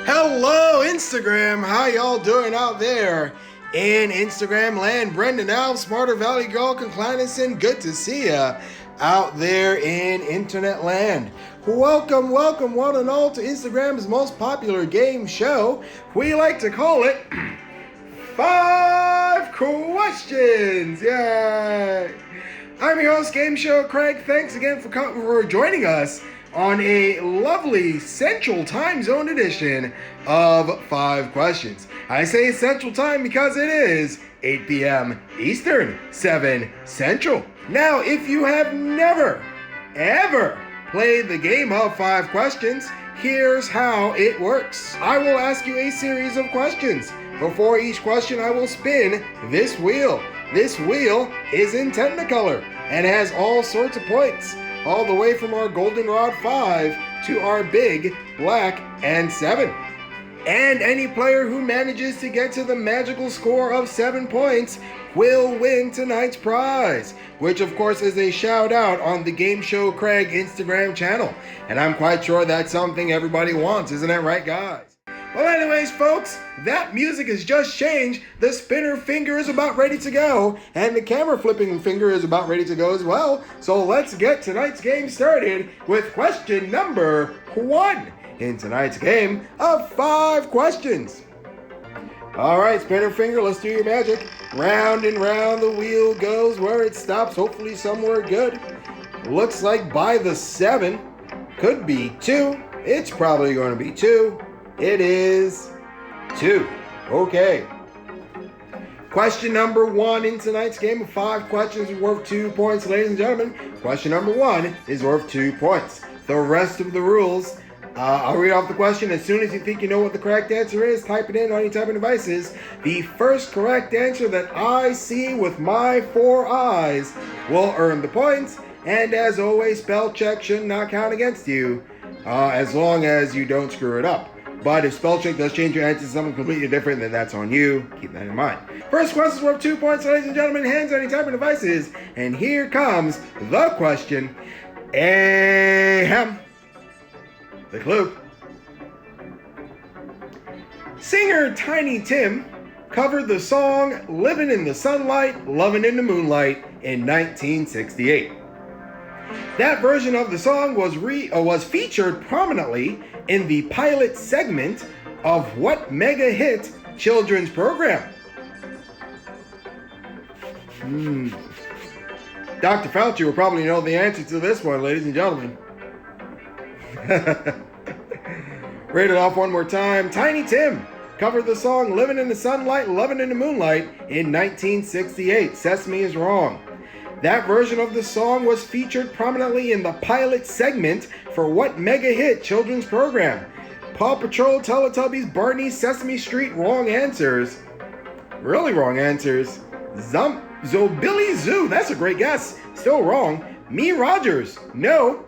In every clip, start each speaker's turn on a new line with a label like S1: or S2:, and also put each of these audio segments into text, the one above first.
S1: Hello, Instagram. How y'all doing out there in Instagram land? Brendan Alves, Smarter Valley Girl, Conclinison. Good to see ya out there in internet land. Welcome, one and all, to Instagram's most popular game show. We like to call it 5 Questions. Yay! I'm your host, Game Show Craig. Thanks again for joining us on a lovely Central Time Zone edition of 5 Questions. I say Central Time because it is 8 p.m. Eastern, 7 Central. Now, if you have never, ever played the game of 5 Questions, here's how it works. I will ask you a series of questions. Before each question, I will spin this wheel. This wheel is in Technicolor and has all sorts of points, all the way from our goldenrod 5 to our big black and 7. And any player who manages to get to the magical score of 7 points will win tonight's prize, which of course is a shout out on the Game Show Craig Instagram channel. And I'm quite sure that's something everybody wants, isn't that right, guys? Well, anyways, folks, that music has just changed. The spinner finger is about ready to go, and the camera flipping finger is about ready to go as well. So let's get tonight's game started with question number 1 in tonight's game of 5 questions. All right, spinner finger, let's do your magic. Round and round the wheel goes where it stops, hopefully somewhere good. Looks like by the 7, could be 2. It's probably going to be 2. It is 2. Okay. Question number 1 in tonight's game of 5 questions is worth 2 points, ladies and gentlemen. Question number 1 is worth 2 points. The rest of the rules, I'll read off the question. As soon as you think you know what the correct answer is, type it in on your typing devices. The first correct answer that I see with my 4 eyes will earn the points. And as always, spell check should not count against you, as long as you don't screw it up. But if spell check does change your answer to something completely different, then that's on you. Keep that in mind. First question is worth 2 points, ladies and gentlemen. Hands on your typing devices. And here comes the question. Ahem. The clue. Singer Tiny Tim covered the song Living in the Sunlight, Lovin' in the Moonlight in 1968. That version of the song was featured prominently in the pilot segment of what mega hit children's program? Dr. Fauci will probably know the answer to this one, ladies and gentlemen. Read it off one more time. Tiny Tim covered the song Living in the Sunlight, Lovin' in the Moonlight in 1968. Sesame is wrong. That version of the song was featured prominently in the pilot segment for what mega hit children's program? Paw Patrol, Teletubbies, Barney, Sesame Street. Wrong answers. Really wrong answers. Billy Zoo. That's a great guess. Still wrong. Me Rogers. No.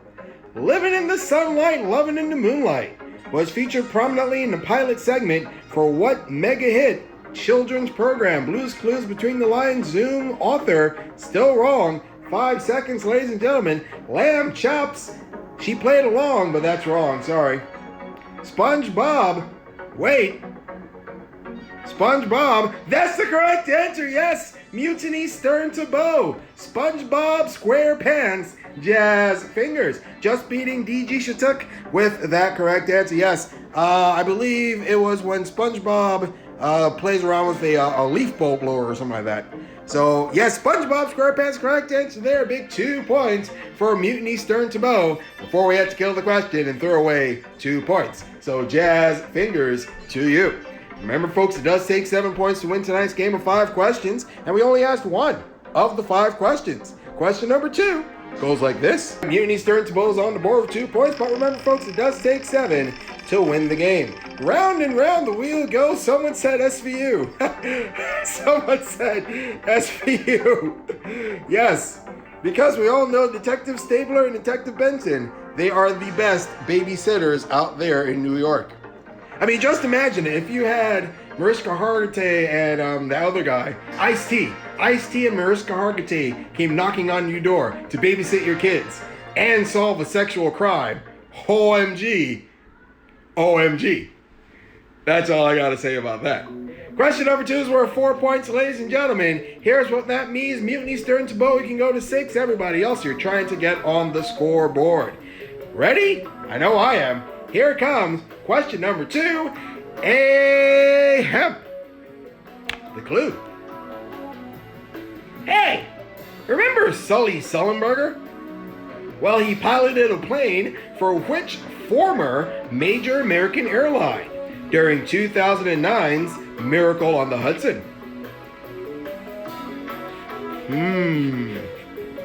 S1: Living in the Sunlight, Lovin' in the Moonlight was featured prominently in the pilot segment for what mega hit children's program? Blue's Clues, Between the Lines, Zoom, Author. Still wrong. 5 seconds, ladies and gentlemen. Lamb Chops. She played along, but that's wrong. Sorry. SpongeBob. Wait. SpongeBob. That's the correct answer. Yes. Mutiny Stern to Bow. SpongeBob SquarePants. Jazz Fingers. Just beating DG Shatuk with that correct answer. Yes. I believe it was when SpongeBob plays around with a leaf bowl blower or something like that. So, yes, SpongeBob SquarePants, correct answer there. Big 2 points for Mutiny Stern to Bow before we had to kill the question and throw away 2 points. So, Jazz Fingers to you. Remember, folks, it does take 7 points to win tonight's game of 5 questions, and we only asked 1 of the 5 questions. Question number 2 goes like this. Mutiny Stern to Bow is on the board with 2 points, but remember, folks, it does take 7 to win the game. Round and round the wheel goes. Someone said SVU. Someone said SVU. Yes, because we all know Detective Stabler and Detective Benson. They are the best babysitters out there in New York. I mean, just imagine it. If you had Mariska Hargitay and the other guy, Ice-T. Ice-T and Mariska Hargitay came knocking on your door to babysit your kids and solve a sexual crime. OMG. OMG. That's all I got to say about that. Question number 2 is worth 4 points, ladies and gentlemen. Here's what that means. Mutiny Stern to Bow, you can go to 6. Everybody else, you're trying to get on the scoreboard. Ready? I know I am. Here it comes. Question number 2. Ahem. The clue. Hey, remember Sully Sullenberger? Well, he piloted a plane for which former major American airline during 2009's Miracle on the Hudson?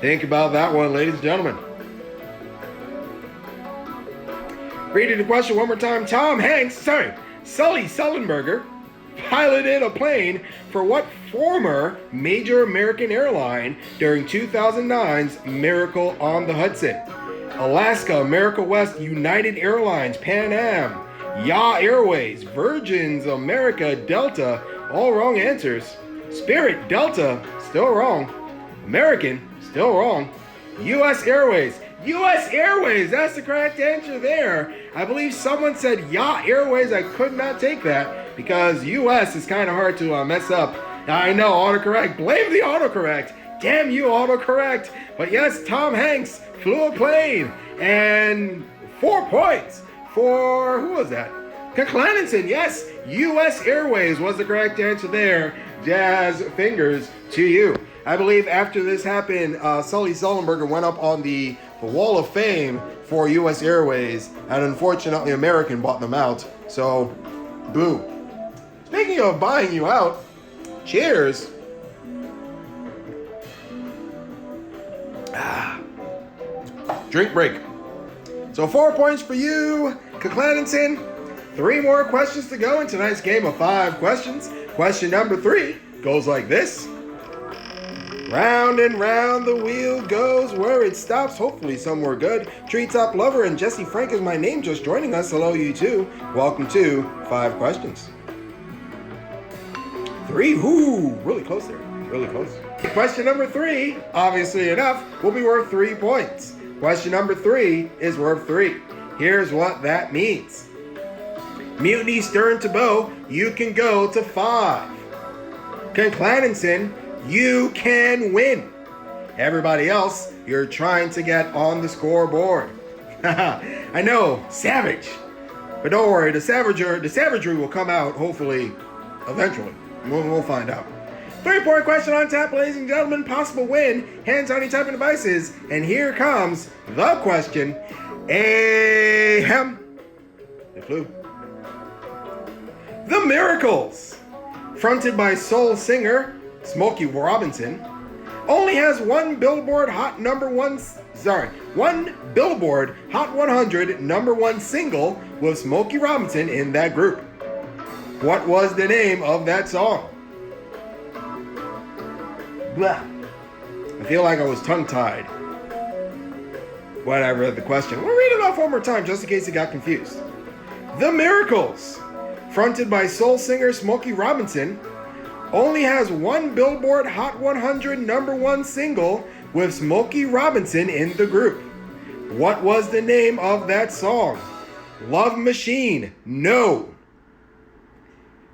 S1: Think about that one, ladies and gentlemen. Reading the question one more time. Sully Sullenberger piloted a plane for what former major American airline during 2009's Miracle on the Hudson? Alaska, America West, United Airlines, Pan Am, Ya Airways, Virgin's America, Delta, all wrong answers. Spirit, Delta, still wrong. American, still wrong. U.S. Airways, that's the correct answer there. I believe someone said Ya Airways. I could not take that because U.S. is kind of hard to mess up. I know, autocorrect. Blame the autocorrect. Damn you, autocorrect. But yes, Tom Hanks flew a plane. And 4 points for, who was that? Clanenson, yes. U.S. Airways was the correct answer there. Jazz fingers to you. I believe after this happened, Sully Sullenberger went up on the Wall of Fame for U.S. Airways, and unfortunately American bought them out. So, boo. Speaking of buying you out, cheers. Drink break. So 4 points for you, Clanenson. 3 more questions to go in tonight's game of 5 questions. Question number 3 goes like this. Round and round the wheel goes where it stops, hopefully somewhere good. Treetop Lover and Jesse Frank is my name, just joining us. Hello, you two. Welcome to 5 questions. 3, really close there, really close. Question number 3, obviously enough, will be worth 3 points. Question number 3 is worth 3. Here's what that means. Mutiny Stern to Bow, you can go to 5. Clanenson, you can win. Everybody else, you're trying to get on the scoreboard. I know, savage. But don't worry, the savagery will come out, hopefully, eventually. We'll find out. 3-point question on tap, ladies and gentlemen. Possible win, hands on your typing devices. And here comes the question. Ahem. The clue. The Miracles, fronted by soul singer Smokey Robinson, only has one Billboard Hot 100 number 1 single with Smokey Robinson in that group. What was the name of that song? Blah. I feel like I was tongue-tied when I read the question. We'll read it off one more time just in case you got confused. The Miracles, fronted by soul singer Smokey Robinson, only has one Billboard Hot 100 number 1 single with Smokey Robinson in the group. What was the name of that song? Love Machine, no.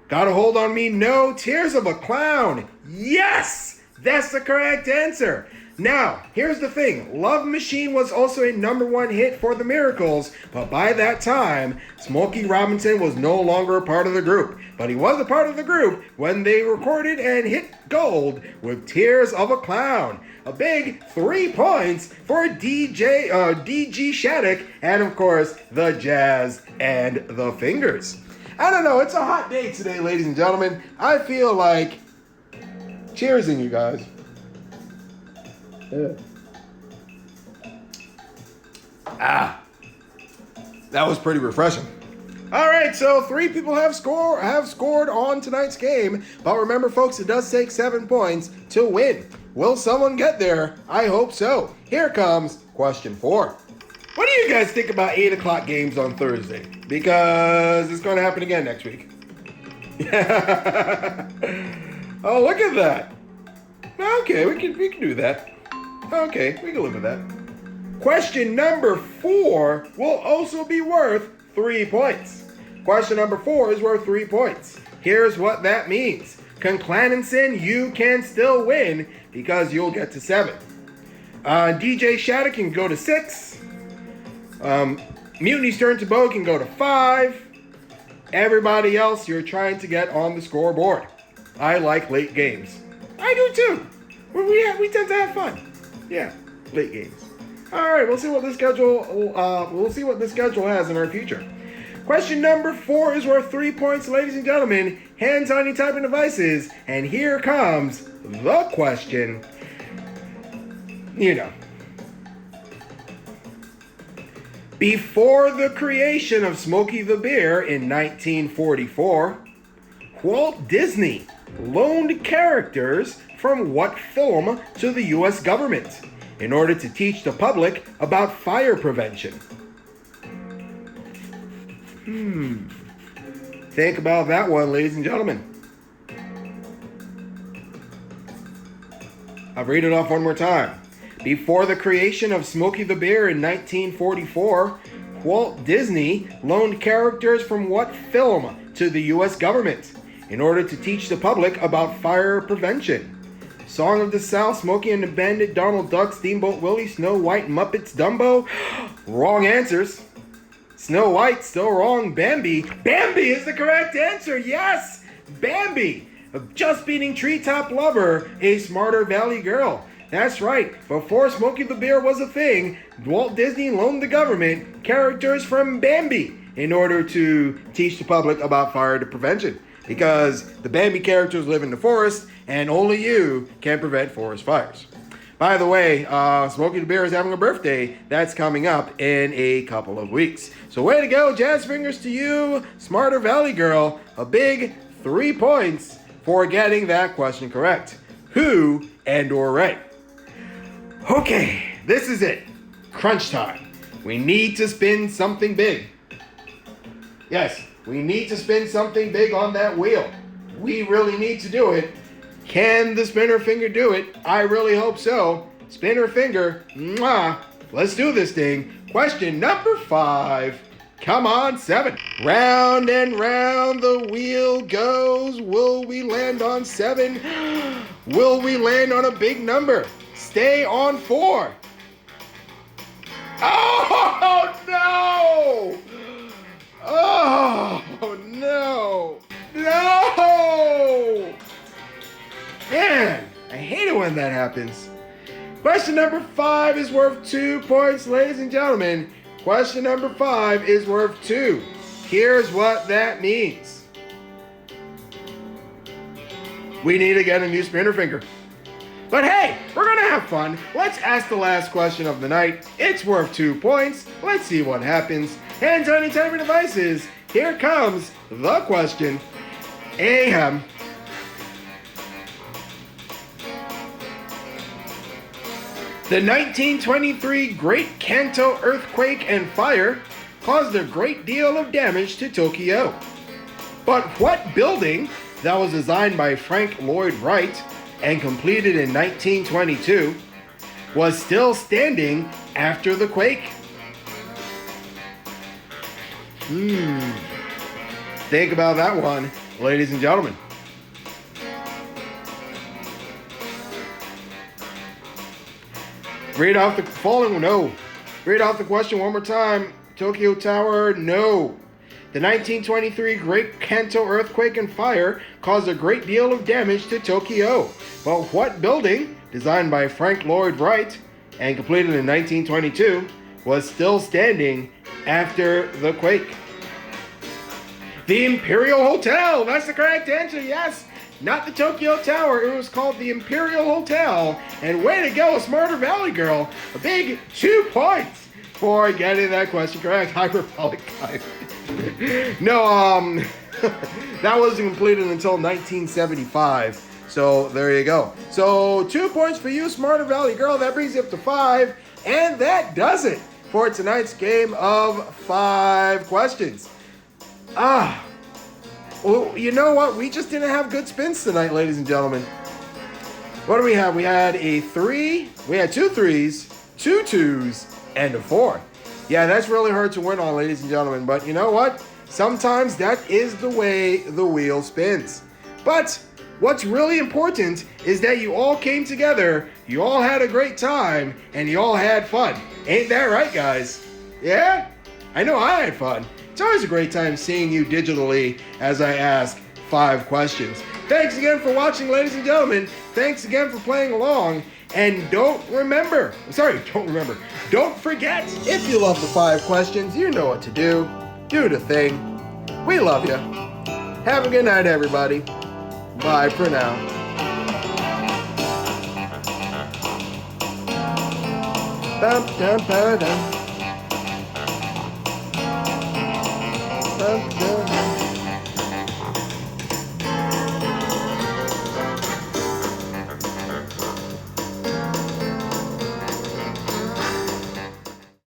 S1: Gotta Hold on Me, no. Tears of a Clown, yes! That's the correct answer. Now, here's the thing. Love Machine was also a number 1 hit for the Miracles, but by that time, Smokey Robinson was no longer a part of the group. But he was a part of the group when they recorded and hit gold with Tears of a Clown. A big 3 points for DG Shattuck, and of course, the Jazz and the Fingers. I don't know, it's a hot day today, ladies and gentlemen. I feel like cheersing you guys. That was pretty refreshing. All right, so 3 people have scored on tonight's game. But remember, folks, it does take 7 points to win. Will someone get there? I hope so. Here comes question 4. What do you guys think about 8 o'clock games on Thursday? Because it's going to happen again next week. Oh, look at that. Okay, we can do that. Okay, we can live with that. Question number 4 will also be worth 3 points. Question number 4 is worth 3 points. Here's what that means. Conclaninson, you can still win because you'll get to 7. DJ Shattuck can go to 6. Mutiny Stern to Bow can go to 5. Everybody else, you're trying to get on the scoreboard. I like late games. I do too. We tend to have fun. Yeah, late games. All right, we'll see what the schedule. We'll see what the schedule has in our future. Question number 4 is worth 3 points, ladies and gentlemen. Hands on your typing devices, and here comes the question. You know. Before the creation of Smokey the Bear in 1944, Walt Disney loaned characters from what film to the U.S. government in order to teach the public about fire prevention? Think about that one, ladies and gentlemen. I'll read it off one more time. Before the creation of Smokey the Bear in 1944, Walt Disney loaned characters from what film to the U.S. government in order to teach the public about fire prevention? Song of the South, Smokey and the Bandit, Donald Duck, Steamboat Willie, Snow White, Muppets, Dumbo. Wrong answers. Snow White, still wrong. Bambi. Bambi is the correct answer. Yes, Bambi. Just beating Treetop Lover, a Smarter Valley Girl. That's right. Before Smokey the Bear was a thing, Walt Disney loaned the government characters from Bambi in order to teach the public about fire prevention. Because the Bambi characters live in the forest, and only you can prevent forest fires. By the way, Smokey the Bear is having a birthday. That's coming up in a couple of weeks. So way to go, jazz fingers to you, Smarter Valley Girl. A big 3 points for getting that question correct. Who and/or Ray? Okay, this is it. Crunch time. We need to spin something big. Yes, we need to spin something big on that wheel. We really need to do it. Can the spinner finger do it? I really hope so. Spinner finger, mwah. Let's do this thing. Question number 5. Come on, 7. Round and round the wheel goes. Will we land on 7? Will we land on a big number? Stay on 4. Oh, no! Oh, no! No! Man, I hate it when that happens. Question number 5 is worth 2 points, ladies and gentlemen. Question number 5 is worth 2. Here's what that means. We need to get a new spinner finger. But hey, we're going to have fun. Let's ask the last question of the night. It's worth 2 points. Let's see what happens. Hands on your typing devices. Here comes the question. Ahem. The 1923 Great Kanto earthquake and fire caused a great deal of damage to Tokyo. But what building that was designed by Frank Lloyd Wright and completed in 1922 was still standing after the quake? Think about that one, ladies and gentlemen. Read off the following, no. Read off the question one more time. Tokyo Tower, no. The 1923 Great Kanto earthquake and fire caused a great deal of damage to Tokyo. But what building, designed by Frank Lloyd Wright and completed in 1922, was still standing after the quake? The Imperial Hotel. That's the correct answer, yes. Not the Tokyo Tower. It was called the Imperial Hotel. And way to go, Smarter Valley Girl. A big 2 points for getting that question correct. Hyperbolic Diamond. No, that wasn't completed until 1975. So there you go. So 2 points for you, Smarter Valley Girl. That brings you up to 5. And that does it for tonight's game of 5 questions. Well, you know what? We just didn't have good spins tonight, ladies and gentlemen. What do we have? We had a 3. We had 2 3s, 2 2s, and a 4. Yeah, that's really hard to win on, ladies and gentlemen. But you know what? Sometimes that is the way the wheel spins. But what's really important is that you all came together, you all had a great time, and you all had fun. Ain't that right, guys? Yeah? I know I had fun. It's always a great time seeing you digitally as I ask 5 questions. Thanks again for watching, ladies and gentlemen. Thanks again for playing along. And don't forget, if you love the 5 questions, you know what to do. Do the thing. We love you. Have a good night, everybody. Bye for now. Bum, dum, ba, dum. Bum, dum.